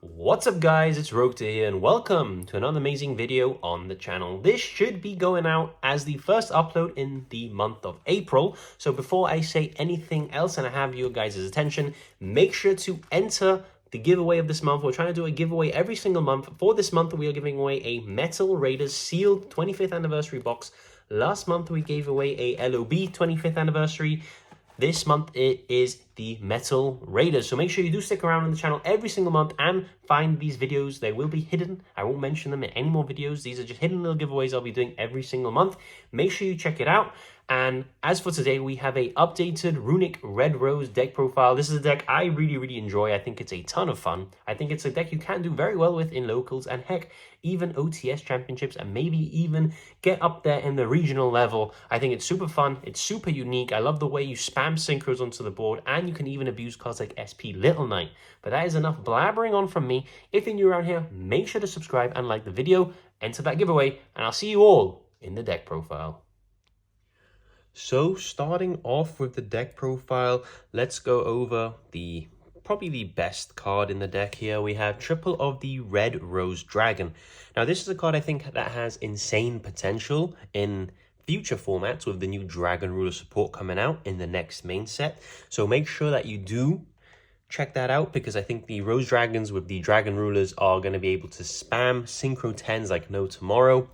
What's up guys, it's Rokta here and welcome to another amazing video on the channel. This should be going out as the first upload in the month of April. So before I say anything else and I have your guys' attention, make sure to enter the giveaway of this month. We're trying to do a giveaway every single month. For this month, we are giving away a Metal Raiders sealed 25th anniversary box. Last month, we gave away a LOB 25th anniversary. This month it is the Metal Raiders. So make sure you do stick around on the channel every single month and find these videos. They will be hidden. I won't mention them in any more videos. These are just hidden little giveaways I'll be doing every single month. Make sure you check it out. And as for today, we have a updated Runick Red Rose deck profile. This is a deck I really enjoy. I think it's a ton of fun. I think it's a deck you can do very well with in locals and heck, even OTS championships and maybe even get up there in the regional level. I think it's super fun. It's super unique. I love the way you spam synchros onto the board and you can even abuse cards like SP Little Knight. But that is enough blabbering on from me. If you're new around here, make sure to subscribe and like the video, enter that giveaway, and I'll see you all in the deck profile. So starting off with the deck profile, let's go over probably the best card in the deck here. We have triple of the Red Rose Dragon. Now this is a card I think that has insane potential in future formats with the new Dragon Ruler support coming out in the next main set. So make sure that you do check that out because I think the Rose Dragons with the Dragon Rulers are going to be able to spam Synchro 10s like no tomorrow.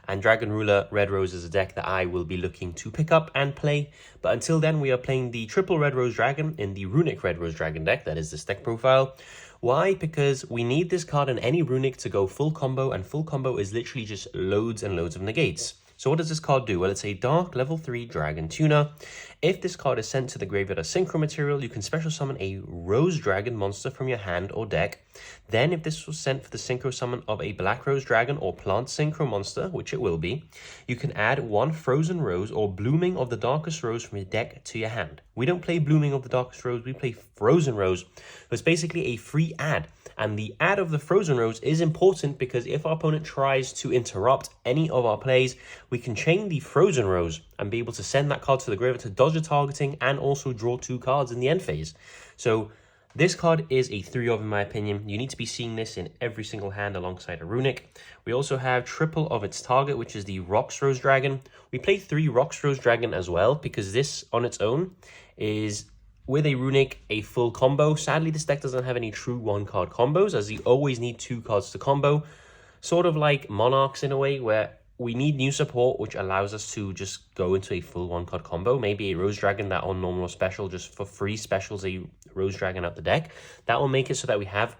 And Dragon Ruler Red Rose is a deck that I will be looking to pick up and play. But until then, we are playing the triple Red Rose Dragon in the Runick Red Rose Dragon deck. That is this deck profile. Why? Because we need this card in any Runick to go full combo. And full combo is literally just loads and loads of negates. So what does this card do? Well, it's a Dark level 3 Dragon Tuner. If this card is sent to the graveyard as synchro material, you can special summon a Rose Dragon monster from your hand or deck. Then if this was sent for the synchro summon of a Black Rose Dragon or Plant Synchro monster, which it will be, you can add one Frozen Rose or Blooming of the Darkest Rose from your deck to your hand. We don't play Blooming of the Darkest Rose, we play Frozen Rose. So it's basically a free add. And the add of the Frozen Rose is important because if our opponent tries to interrupt any of our plays, we can chain the Frozen Rose and be able to send that card to the graveyard to dodge a targeting and also draw 2 cards in the end phase. So this card is a 3-of in my opinion. You need to be seeing this in every single hand alongside a Runick. We also have triple of its target, which is the Rocks Rose Dragon. We play 3 Rocks Rose Dragon as well because this on its own is with a Runick, a full combo. Sadly, this deck doesn't have any true 1-card combos, as you always need 2 cards to combo. Sort of like Monarchs in a way, where we need new support, which allows us to just go into a full 1-card combo. Maybe a Rose Dragon that on normal or special, just for free specials a Rose Dragon out the deck. That will make it so that we have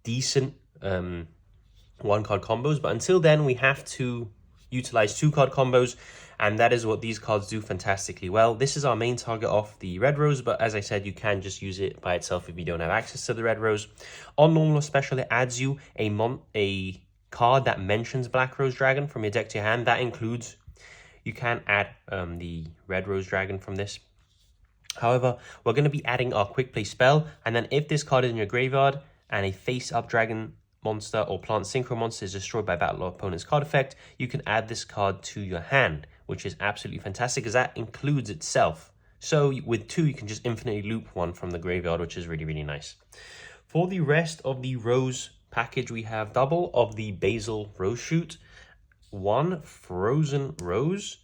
decent 1-card combos. But until then, we have to utilize 2-card combos. And that is what these cards do fantastically well. This is our main target off the Red Rose, but as I said, you can just use it by itself if you don't have access to the Red Rose. On normal or special, it adds you a card that mentions Black Rose Dragon from your deck to your hand. That includes, you can add the Red Rose Dragon from this. However, we're going to be adding our Quick Play spell, and then if this card is in your graveyard and a face-up Dragon monster or Plant Synchro monster is destroyed by battle or opponent's card effect, you can add this card to your hand, which is absolutely fantastic because that includes itself. So with 2, you can just infinitely loop 1 from the graveyard, which is really nice. For the rest of the Rose package, we have double of the Basil Rose Shoot, 1 Frozen Rose,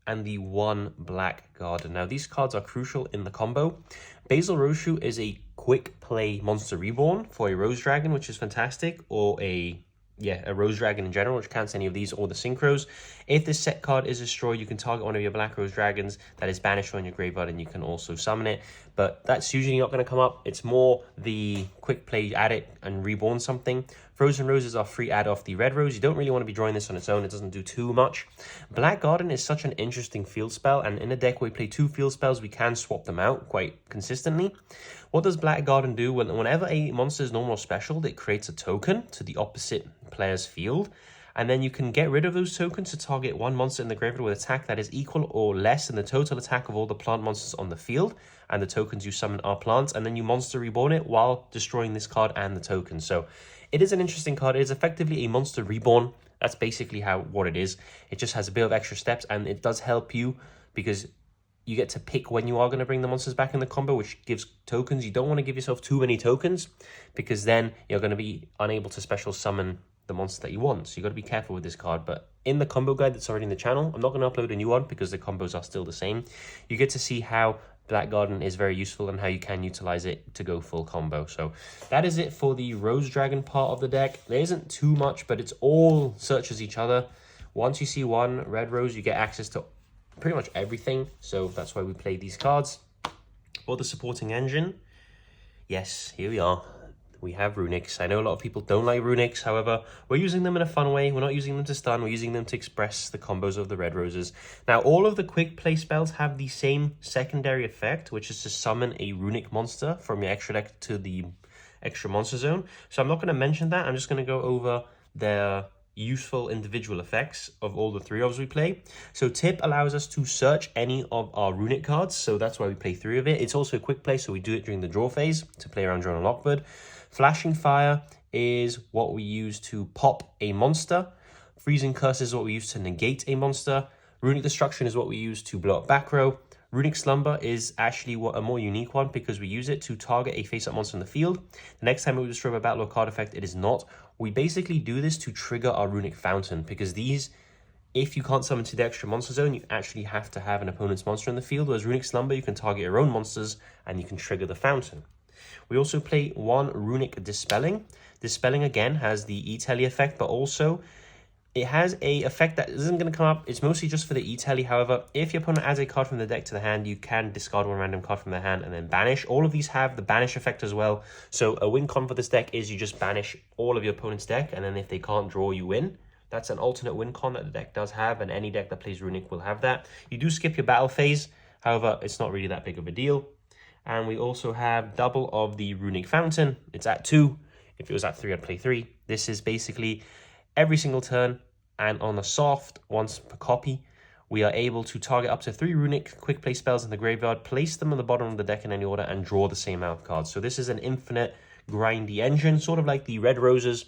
and the 1 Black Garden. Now, these cards are crucial in the combo. Basil Rose Shoot is a quick play monster reborn for a Rose Dragon, which is fantastic, or a Rose Dragon in general, which counts any of these or the synchros. If this set card is destroyed, you can target one of your Black Rose Dragons that is banished on your graveyard and you can also summon it. But that's usually not going to come up. It's more the quick play, add it and reborn something. Frozen Rose is our free add off the Red Rose. You don't really want to be drawing this on its own. It doesn't do too much. Black Garden is such an interesting field spell, and in a deck where we play 2 field spells, we can swap them out quite consistently. What does Black Garden do? Whenever a monster is normal or special, it creates a token to the opposite player's field. And then you can get rid of those tokens to target 1 monster in the graveyard with attack that is equal or less than the total attack of all the plant monsters on the field. And the tokens you summon are plants. And then you monster reborn it while destroying this card and the token. So it is an interesting card. It is effectively a monster reborn. That's basically what it is. It just has a bit of extra steps, and it does help you because you get to pick when you are going to bring the monsters back in the combo, which gives tokens. You don't want to give yourself too many tokens because then you're going to be unable to special summon the monster that you want. So you got to be careful with this card. But in the combo guide that's already in the channel, I'm not going to upload a new one because the combos are still the same. You get to see how Black Garden is very useful and how you can utilize it to go full combo. So that is it for the Rose Dragon part of the deck. There isn't too much, but it's all searches each other. Once you see one red rose, you get access to pretty much everything. So that's why we play these cards. For the supporting engine, yes, here we are. We have Runicks. I know a lot of people don't like Runicks. However, we're using them in a fun way. We're not using them to stun. We're using them to express the combos of the red roses. Now, all of the quick play spells have the same secondary effect, which is to summon a Runick monster from your extra deck to the extra monster zone. So I'm not going to mention that. I'm just going to go over their useful individual effects of all the three ofs we play. So Tip allows us to search any of our Runick cards. So that's why we play 3 of it. It's also a quick play, so we do it during the draw phase to play around Drone and Lockbird. Flashing Fire is what we use to pop a monster. Freezing Curse is what we use to negate a monster. Runick Destruction is what we use to blow up back row. Runick Slumber is actually a more unique one because we use it to target a face-up monster in the field. The next time we destroy a battle or card effect, it is not. We basically do this to trigger our Runick Fountain because these, if you can't summon to the extra monster zone, you actually have to have an opponent's monster in the field, whereas Runick Slumber, you can target your own monsters and you can trigger the Fountain. We also play 1 Runick Dispelling. Dispelling, again, has the E-Telly effect, but also it has a effect that isn't going to come up. It's mostly just for the E-Telly. However, if your opponent adds a card from the deck to the hand, you can discard 1 random card from the hand and then banish. All of these have the banish effect as well. So a win con for this deck is you just banish all of your opponent's deck, and then if they can't draw, you win. That's an alternate win con that the deck does have, and any deck that plays Runick will have that. You do skip your battle phase. However, it's not really that big of a deal. And we also have double of the Runick Fountain. It's at 2. If it was at 3, I'd play 3. This is basically every single turn, and on a soft, once per copy, we are able to target up to 3 Runick quick play spells in the graveyard, place them on the bottom of the deck in any order, and draw the same amount of cards. So this is an infinite grindy engine, sort of like the red roses.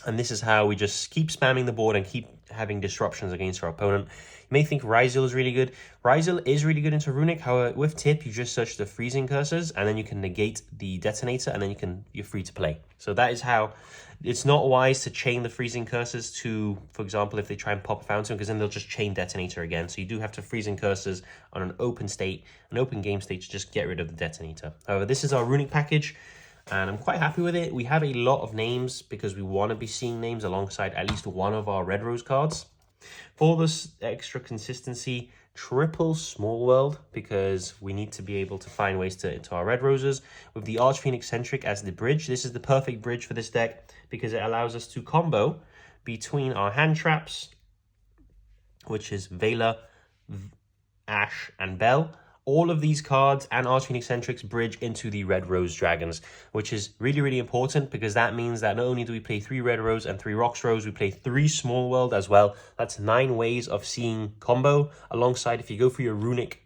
And this is how we just keep spamming the board and keep having disruptions against our opponent. You may think Ryzel is really good. Ryzel is really good into Runick. However, with Tip, you just search the freezing curses and then you can negate the detonator and then you're free to play. So that is how it's not wise to chain the freezing curses to, for example, if they try and pop a fountain, because then they'll just chain detonator again. So you do have to freezing curses on an open state, an open game state to just get rid of the detonator. However, this is our Runick package, and I'm quite happy with it. We have a lot of names because we want to be seeing names alongside at least one of our Red Rose cards. For this extra consistency, triple Small World, because we need to be able to find ways to our Red Roses. With the Archfiend Eccentric as the bridge, this is the perfect bridge for this deck because it allows us to combo between our hand traps, which is Vela, Ash, and Bell. All of these cards and Archfiend Eccentrics bridge into the Red Rose Dragons, which is really, really important because that means that not only do we play 3 Red Rose and 3 Rocks Rose, we play 3 Small World as well. That's 9 ways of seeing combo. Alongside, if you go for your Runick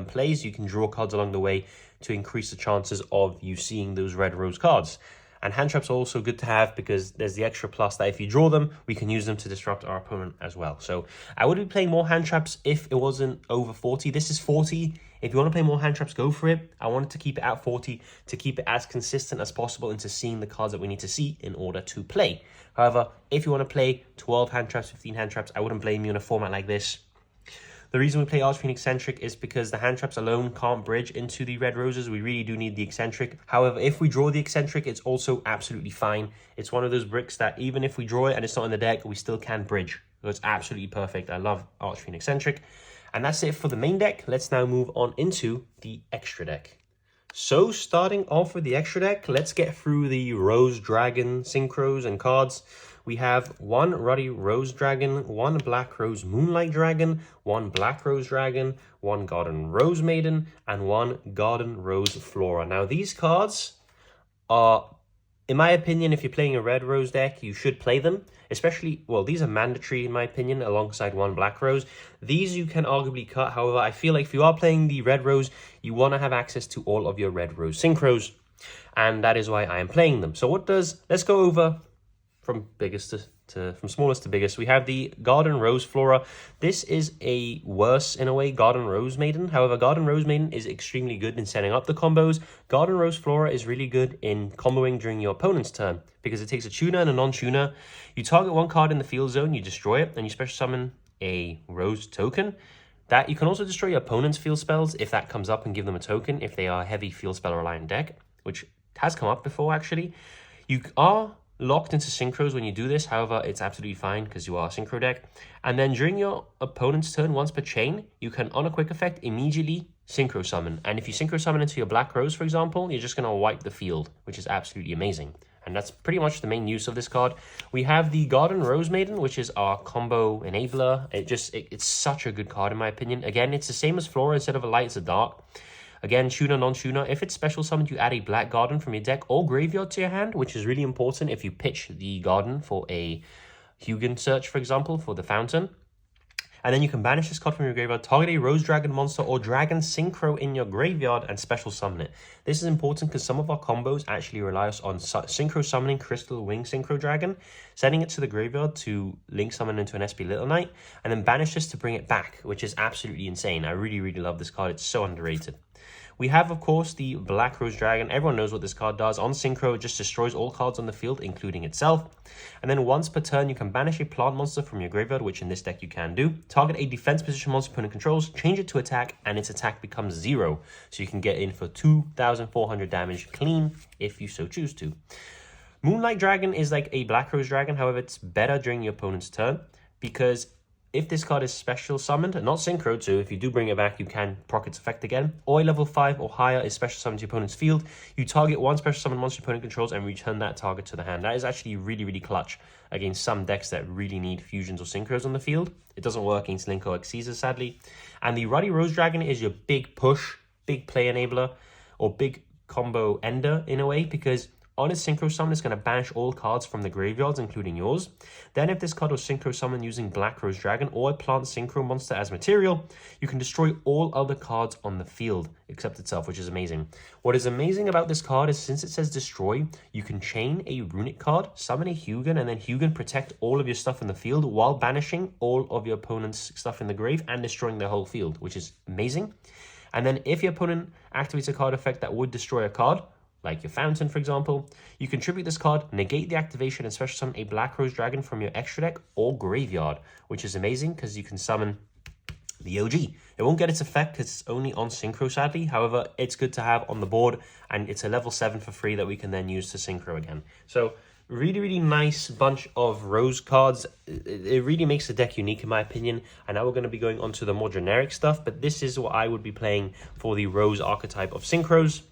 plays, you can draw cards along the way to increase the chances of you seeing those Red Rose cards. And hand traps are also good to have because there's the extra plus that if you draw them, we can use them to disrupt our opponent as well. So I would be playing more hand traps if it wasn't over 40. This is 40. If you want to play more hand traps, go for it. I wanted to keep it at 40 to keep it as consistent as possible into seeing the cards that we need to see in order to play. However, if you want to play 12 hand traps, 15 hand traps, I wouldn't blame you in a format like this. The reason we play Archfiend Eccentric is because the hand traps alone can't bridge into the Red Roses. We really do need the Eccentric. However, if we draw the Eccentric, it's also absolutely fine. It's one of those bricks that even if we draw it and it's not in the deck, we still can bridge. So it's absolutely perfect. I love Archfiend Eccentric. And that's it for the main deck. Let's now move on into the extra deck. So starting off with the extra deck, let's get through the Rose Dragon synchros and cards. We have 1 Ruddy Rose Dragon, 1 Black Rose Moonlight Dragon, 1 Black Rose Dragon, 1 Garden Rose Maiden, and 1 Garden Rose Flora. Now these cards are, in my opinion, if you're playing a Red Rose deck, you should play them. Especially, well, these are mandatory in my opinion, alongside 1 Black Rose. These you can arguably cut. However, I feel like if you are playing the Red Rose, you want to have access to all of your Red Rose synchros. And that is why I am playing them. So let's go over from biggest from smallest to biggest. We have the Garden Rose Flora. This is a worse, in a way, Garden Rose Maiden. However, Garden Rose Maiden is extremely good in setting up the combos. Garden Rose Flora is really good in comboing during your opponent's turn because it takes a tuner and a non-tuner. You target one card in the field zone, you destroy it, and you special summon a Rose token. That you can also destroy your opponent's field spells if that comes up and give them a token if they are a heavy field spell reliant deck, which has come up before actually. You are locked into synchros when you do this, however, it's absolutely fine because you are a synchro deck. And then during your opponent's turn, once per chain, you can, on a quick effect, immediately synchro summon. And if you synchro summon into your Black Rose, for example, you're just going to wipe the field, which is absolutely amazing. And that's pretty much the main use of this card. We have the Garden Rose Maiden, which is our combo enabler. It's such a good card in my opinion. Again, it's the same as Flora. Instead of a light, it's a dark. Again, tuner, non-tuner. If it's special summoned, you add a Black Garden from your deck or graveyard to your hand, which is really important if you pitch the garden for a Yugioh search, for example, for the fountain. And then you can banish this card from your graveyard, target a Rose Dragon monster or Dragon Synchro in your graveyard and special summon it. This is important because some of our combos actually rely us on synchro summoning Crystal Wing Synchro Dragon, sending it to the graveyard to link summon into an SP Little Knight, and then banish this to bring it back, which is absolutely insane. I really, really love this card. It's so underrated. We have, of course, the Black Rose Dragon. Everyone knows what this card does. On Synchro, it just destroys all cards on the field, including itself. And then once per turn, you can banish a plant monster from your graveyard, which in this deck you can do. Target a defense position monster opponent controls, change it to attack, and its attack becomes 0. So you can get in for 2,400 damage clean, if you so choose to. Moonlight Dragon is like a Black Rose Dragon. However, it's better during your opponent's turn because if this card is special summoned, not synchro, so if you do bring it back, you can proc its effect again, or a level 5 or higher is special summoned to your opponent's field, you target one special summon monster your opponent controls and return that target to the hand. That is actually really, really clutch against some decks that really need fusions or synchros on the field. It doesn't work against Linko X Caesar, sadly. And the Ruddy Rose Dragon is your big push, big play enabler, or big combo ender in a way, because on its synchro summon, it's going to banish all cards from the graveyards, including yours. Then if this card was synchro summoned using Black Rose Dragon or a plant synchro monster as material, you can destroy all other cards on the field except itself, which is amazing. What is amazing about this card is since it says destroy, you can chain a Runick card, summon a Yugioh, and then Yugioh protect all of your stuff in the field while banishing all of your opponent's stuff in the grave and destroying their whole field, which is amazing. And then if your opponent activates a card effect that would destroy a card, like your Fountain, for example, you contribute this card, negate the activation, and special summon a Black Rose Dragon from your extra deck or graveyard, which is amazing because you can summon the OG. It won't get its effect because it's only on Synchro, sadly. However, it's good to have on the board, and it's a level 7 for free that we can then use to Synchro again. So, really, really nice bunch of Rose cards. It really makes the deck unique, in my opinion. And now we're going to be going on to the more generic stuff, but this is what I would be playing for the Rose archetype of Synchros.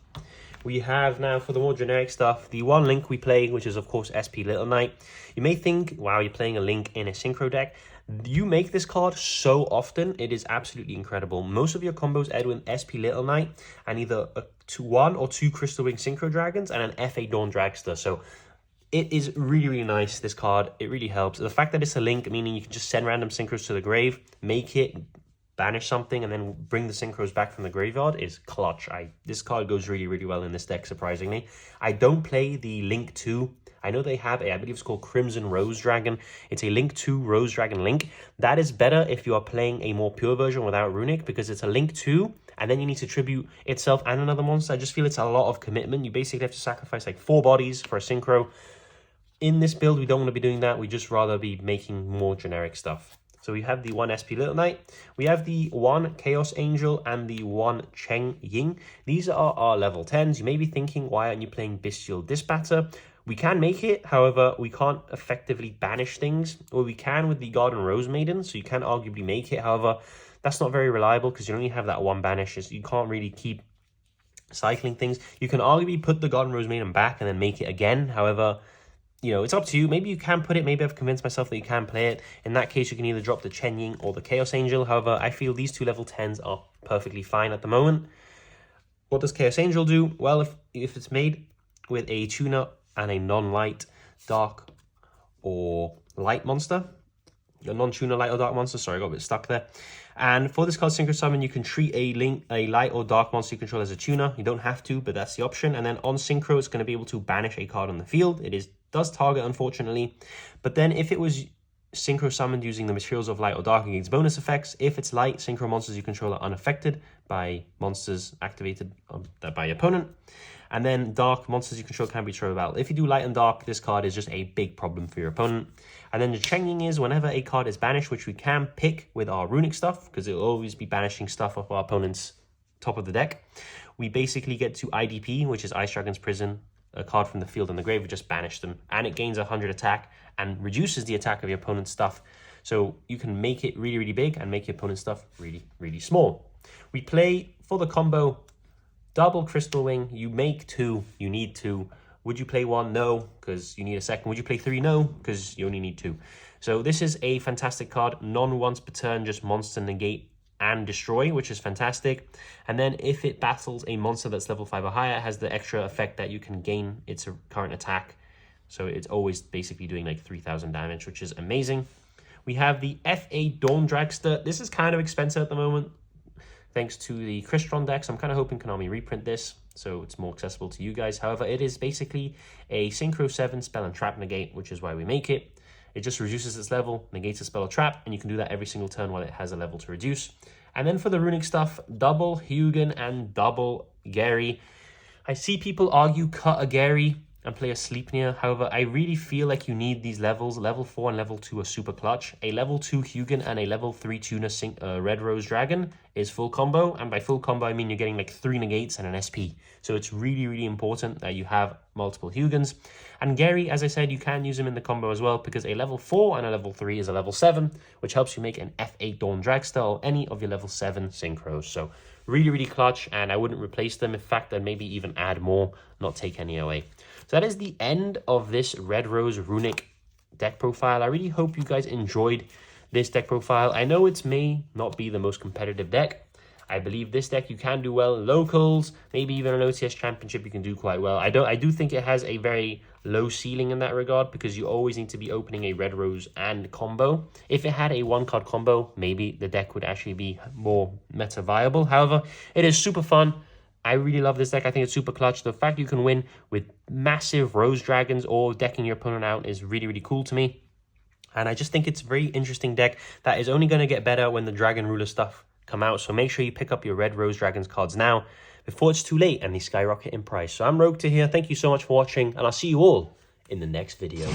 We have now, for the more generic stuff, the one Link we play, which is, of course, SP Little Knight. You may think, wow, you're playing a Link in a Synchro deck. You make this card so often, it is absolutely incredible. Most of your combos end with SP Little Knight and either one or two Crystal Wing Synchro Dragons and an FA Dawn Dragster. So it is really, really nice, this card. It really helps. The fact that it's a Link, meaning you can just send random Synchros to the grave, make it, banish something, and then bring the Synchros back from the graveyard is clutch. This card goes really, really well in this deck, surprisingly. I don't play the Link 2. I know they have I believe it's called Crimson Rose Dragon. It's a Link 2 Rose Dragon Link. That is better if you are playing a more pure version without Runick, because it's a Link 2, and then you need to tribute itself and another monster. I just feel it's a lot of commitment. You basically have to sacrifice like 4 bodies for a Synchro. In this build, we don't want to be doing that. We just rather be making more generic stuff. So we have the one SP Little Knight, we have the one Chaos Angel, and the one Cheng Ying. These are our level 10s. You may be thinking, why aren't you playing Bestial Dispatcher? We can make it, however, we can't effectively banish things. Well, we can with the Garden Rose Maiden, so you can arguably make it. However, that's not very reliable because you only have that one banish. You can't really keep cycling things. You can arguably put the Garden Rose Maiden back and then make it again. However, you know, it's up to you. Maybe you can put it. Maybe I've convinced myself that you can play it. In that case, you can either drop the Chen Ying or the Chaos Angel. However, I feel these two level 10s are perfectly fine at the moment. What does Chaos Angel do? Well, if it's made with a tuner and a non-light, dark, or light monster, a non-tuner light or dark monster, sorry, I got a bit stuck there. And for this card Synchro Summon, you can treat a light or dark monster you control as a tuner. You don't have to, but that's the option. And then on Synchro, it's going to be able to banish a card on the field. It is does target, unfortunately. But then if it was synchro summoned using the materials of light or dark, against bonus effects. If it's light, synchro monsters you control are unaffected by monsters activated by your opponent. And then dark monsters you control can be thrown out. If you do light and dark, this card is just a big problem for your opponent. And then the changing is whenever a card is banished, which we can pick with our Runick stuff, because it will always be banishing stuff off our opponent's top of the deck, we basically get to IDP, which is Ice Dragon's Prison, a card from the field and the grave. We just banish them, and it gains 100 attack and reduces the attack of your opponent's stuff. So you can make it really, really big and make your opponent's stuff really, really small. We play for the combo double Crystal Wing. You make 2, you need 2. Would you play 1? No, because you need a second. Would you play 3? No, because you only need 2. So this is a fantastic card. Non-once per turn, just monster negate and destroy, which is fantastic. And then if it battles a monster that's level 5 or higher, it has the extra effect that you can gain its current attack. So it's always basically doing like 3,000 damage, which is amazing. We have the FA Dawn Dragster. This is kind of expensive at the moment, thanks to the Crystron deck. So I'm kind of hoping Konami reprint this so it's more accessible to you guys. However, it is basically a Synchro 7 spell and trap negate, which is why we make it. It just reduces its level, negates a spell or trap, and you can do that every single turn while it has a level to reduce. And then for the Runick stuff, double Yugioh and double Gary. I see people argue cut a Gary and play a Sleipnir. However, I really feel like you need these levels. Level 4 and level 2 are super clutch. A level 2 Yugioh and a level 3 Tuna Red Rose Dragon is full combo. And by full combo, I mean you're getting like 3 negates and an SP. So it's really, really important that you have multiple Yugiohs. And Gary, as I said, you can use him in the combo as well, because a level 4 and a level 3 is a level 7, which helps you make an F8 Dawn Dragster or any of your level 7 synchros. So really, really clutch, and I wouldn't replace them. In fact, I'd maybe even add more, not take any away. So that is the end of this Red Rose Runick deck profile. I really hope you guys enjoyed this deck profile. I know it may not be the most competitive deck. I believe this deck you can do well in locals, maybe even an OTS championship you can do quite well. I do think it has a very low ceiling in that regard, because you always need to be opening a Red Rose and combo. If it had a 1-card combo, maybe the deck would actually be more meta viable. However, it is super fun. I really love this deck. I think it's super clutch. The fact you can win with massive Rose Dragons or decking your opponent out is really, really cool to me. And I just think it's a very interesting deck that is only going to get better when the Dragon Ruler stuff come out. So make sure you pick up your Red Rose Dragons cards now before it's too late and they skyrocket in price. So I'm Rogue here. Thank you so much for watching, and I'll see you all in the next video.